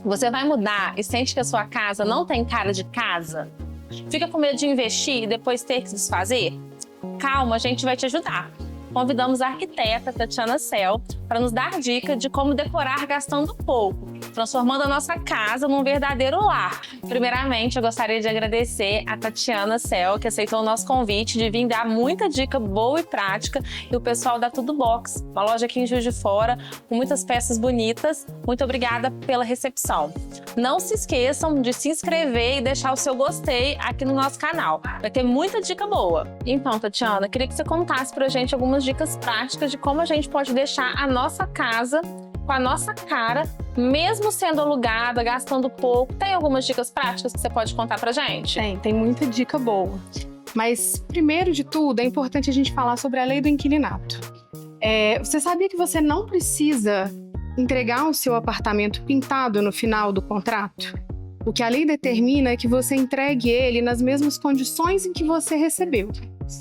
Você vai mudar e sente que a sua casa não tem cara de casa? Fica com medo de investir e depois ter que se desfazer? Calma, a gente vai te ajudar. Convidamos a arquiteta Tatiana Cell para nos dar dica de como decorar gastando pouco, transformando a nossa casa num verdadeiro lar. Primeiramente, eu gostaria de agradecer a Tatiana Cell, que aceitou o nosso convite de vir dar muita dica boa e prática, e o pessoal da Tudo Box, uma loja aqui em Juiz de Fora, com muitas peças bonitas. Muito obrigada pela recepção. Não se esqueçam de se inscrever e deixar o seu gostei aqui no nosso canal. Vai ter muita dica boa. Então, Tatiana, queria que você contasse pra gente algumas dicas práticas de como a gente pode deixar a nossa casa com a nossa cara, mesmo sendo alugada, gastando pouco. Tem algumas dicas práticas que você pode contar pra gente? Tem muita dica boa. Mas, primeiro de tudo, é importante a gente falar sobre a lei do inquilinato. Você sabia que você não precisa entregar o seu apartamento pintado no final do contrato? O que a lei determina é que você entregue ele nas mesmas condições em que você recebeu,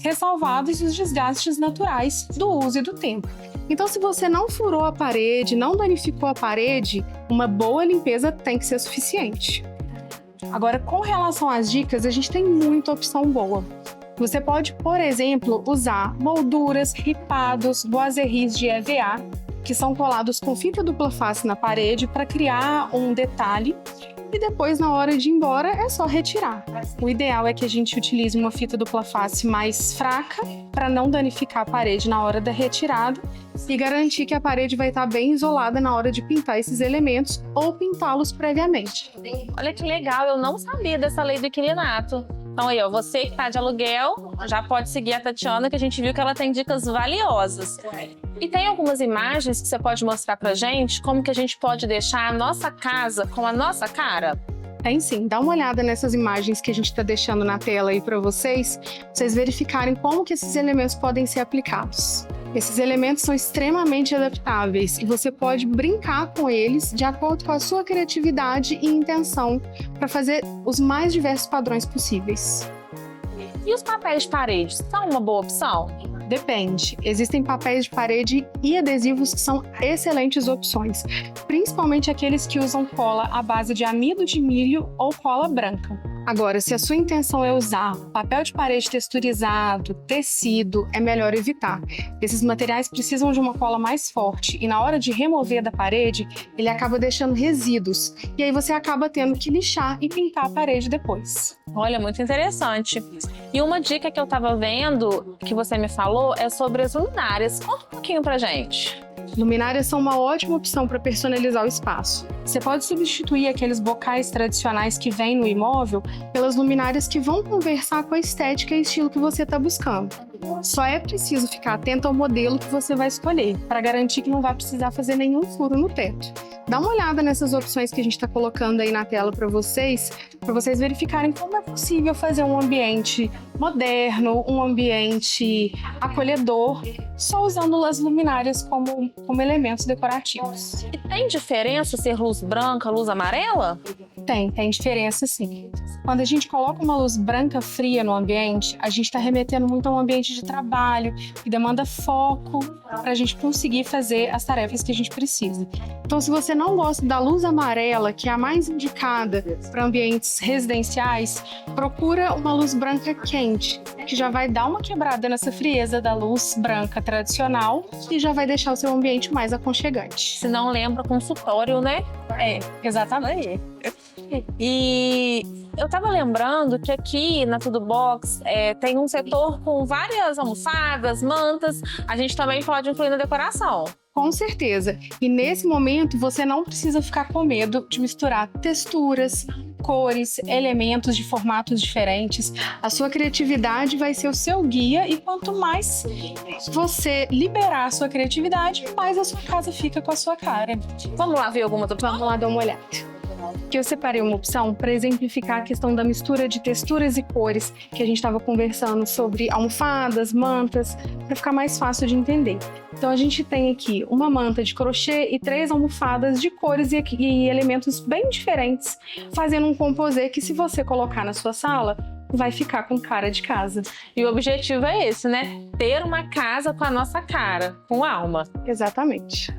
ressalvados os desgastes naturais do uso e do tempo. Então, se você não furou a parede, não danificou a parede, uma boa limpeza tem que ser suficiente. Agora, com relação às dicas, a gente tem muita opção boa. Você pode, por exemplo, usar molduras, ripados, boiseries de EVA, que são colados com fita dupla face na parede para criar um detalhe. E depois, na hora de ir embora, é só retirar. O ideal é que a gente utilize uma fita dupla face mais fraca para não danificar a parede na hora da retirada e garantir que a parede vai estar bem isolada na hora de pintar esses elementos ou pintá-los previamente. Olha que legal, eu não sabia dessa lei do inquilinato. Então aí, ó, você que está de aluguel, já pode seguir a Tatiana, que a gente viu que ela tem dicas valiosas. E tem algumas imagens que você pode mostrar pra gente, como que a gente pode deixar a nossa casa com a nossa cara? Tem sim, dá uma olhada nessas imagens que a gente está deixando na tela aí para vocês verificarem como que esses elementos podem ser aplicados. Esses elementos são extremamente adaptáveis e você pode brincar com eles de acordo com a sua criatividade e intenção para fazer os mais diversos padrões possíveis. E os papéis de parede, são uma boa opção? Depende. Existem papéis de parede e adesivos que são excelentes opções, principalmente aqueles que usam cola à base de amido de milho ou cola branca. Agora, se a sua intenção é usar papel de parede texturizado, tecido, é melhor evitar. Esses materiais precisam de uma cola mais forte e na hora de remover da parede, ele acaba deixando resíduos. E aí você acaba tendo que lixar e pintar a parede depois. Olha, muito interessante. E uma dica que eu estava vendo, que você me falou, é sobre as luminárias. Conta um pouquinho pra gente. Luminárias são uma ótima opção para personalizar o espaço. Você pode substituir aqueles bocais tradicionais que vêm no imóvel pelas luminárias que vão conversar com a estética e estilo que você está buscando. Só é preciso ficar atento ao modelo que você vai escolher, para garantir que não vai precisar fazer nenhum furo no teto. Dá uma olhada nessas opções que a gente está colocando aí na tela para vocês verificarem como é possível fazer um ambiente moderno, um ambiente acolhedor, só usando as luminárias como elementos decorativos. E tem diferença ser luz branca, luz amarela? Tem diferença sim. Quando a gente coloca uma luz branca fria no ambiente, a gente está remetendo muito a um ambiente de trabalho que demanda foco para a gente conseguir fazer as tarefas que a gente precisa. Então, se você não gosta da luz amarela, que é a mais indicada para ambientes residenciais, procura uma luz branca quente, que já vai dar uma quebrada nessa frieza da luz branca tradicional e já vai deixar o seu ambiente mais aconchegante. Se não lembra consultório, né? Exatamente. E eu tava lembrando que aqui na Tudo Box tem um setor com várias almofadas, mantas. A gente também pode incluir na decoração. Com certeza. E nesse momento você não precisa ficar com medo de misturar texturas, cores, elementos de formatos diferentes. A sua criatividade vai ser o seu guia e quanto mais você liberar a sua criatividade, mais a sua casa fica com a sua cara. Vamos lá ver alguma opção? Vamos lá dar uma olhada. Que eu separei uma opção para exemplificar a questão da mistura de texturas e cores que a gente estava conversando sobre almofadas, mantas, para ficar mais fácil de entender. Então a gente tem aqui uma manta de crochê e 3 almofadas de cores e elementos bem diferentes, fazendo um composê que, se você colocar na sua sala, vai ficar com cara de casa. E o objetivo é esse, né? Ter uma casa com a nossa cara, com alma. Exatamente.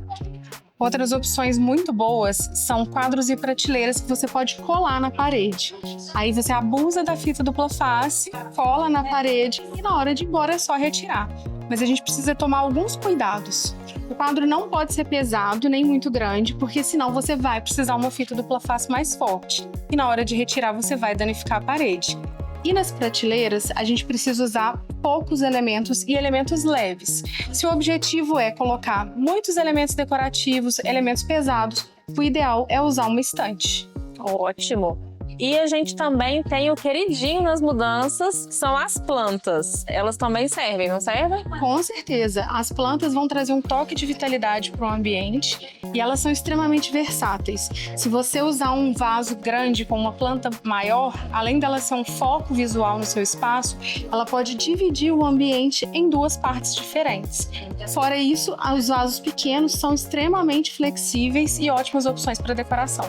Outras opções muito boas são quadros e prateleiras que você pode colar na parede. Aí você abusa da fita dupla face, cola na parede e na hora de ir embora é só retirar. Mas a gente precisa tomar alguns cuidados. O quadro não pode ser pesado nem muito grande, porque senão você vai precisar uma fita dupla face mais forte. E na hora de retirar você vai danificar a parede. E nas prateleiras, a gente precisa usar poucos elementos e elementos leves. Se o objetivo é colocar muitos elementos decorativos, elementos pesados, o ideal é usar uma estante. Ótimo! E a gente também tem o queridinho nas mudanças, que são as plantas. Elas também servem, não servem? Com certeza, as plantas vão trazer um toque de vitalidade para o ambiente e elas são extremamente versáteis. Se você usar um vaso grande com uma planta maior, além dela ser um foco visual no seu espaço, ela pode dividir o ambiente em duas partes diferentes. Fora isso, os vasos pequenos são extremamente flexíveis e ótimas opções para decoração.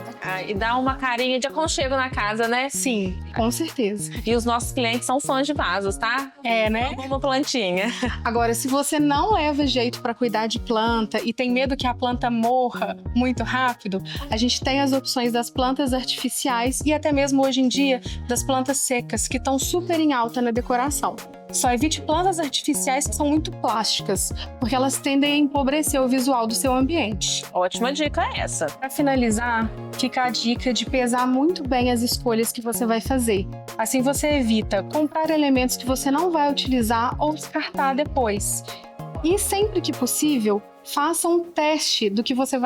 E dá uma carinha de aconchego na casa, né? Sim, com certeza. E os nossos clientes são fãs de vasos, tá? É, né? Uma plantinha. Agora, se você não leva jeito para cuidar de planta e tem medo que a planta morra muito rápido, a gente tem as opções das plantas artificiais e até mesmo hoje em dia das plantas secas, que estão super em alta na decoração. Só evite plantas artificiais que são muito plásticas, porque elas tendem a empobrecer o visual do seu ambiente. Ótima dica essa. Para finalizar, fica a dica de pesar muito bem as escolhas que você vai fazer. Assim você evita comprar elementos que você não vai utilizar ou descartar depois. E sempre que possível, faça um teste do que você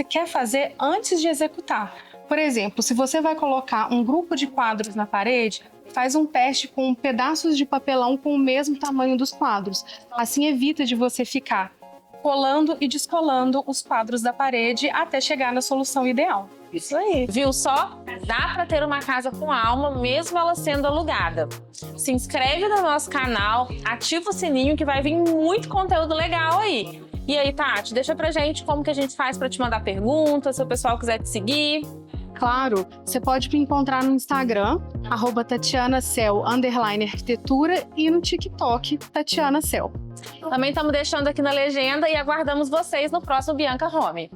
quer fazer antes de executar. Por exemplo, se você vai colocar um grupo de quadros na parede, faz um teste com pedaços de papelão com o mesmo tamanho dos quadros. Assim evita de você ficar colando e descolando os quadros da parede até chegar na solução ideal. Isso aí. Viu só? Dá para ter uma casa com alma, mesmo ela sendo alugada. Se inscreve no nosso canal, ativa o sininho que vai vir muito conteúdo legal aí. E aí, Tati, deixa pra gente como que a gente faz para te mandar perguntas, se o pessoal quiser te seguir. Claro, você pode me encontrar no Instagram, @TatianaCel_arquitetura e no TikTok, TatianaCel. Também estamos deixando aqui na legenda e aguardamos vocês no próximo Bianca Home.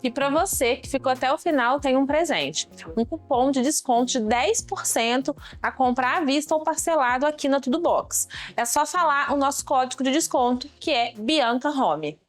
E para você que ficou até o final, tem um presente. Um cupom de desconto de 10% a comprar à vista ou parcelado aqui na Tudo Box. É só falar o nosso código de desconto, que é Bianca Home.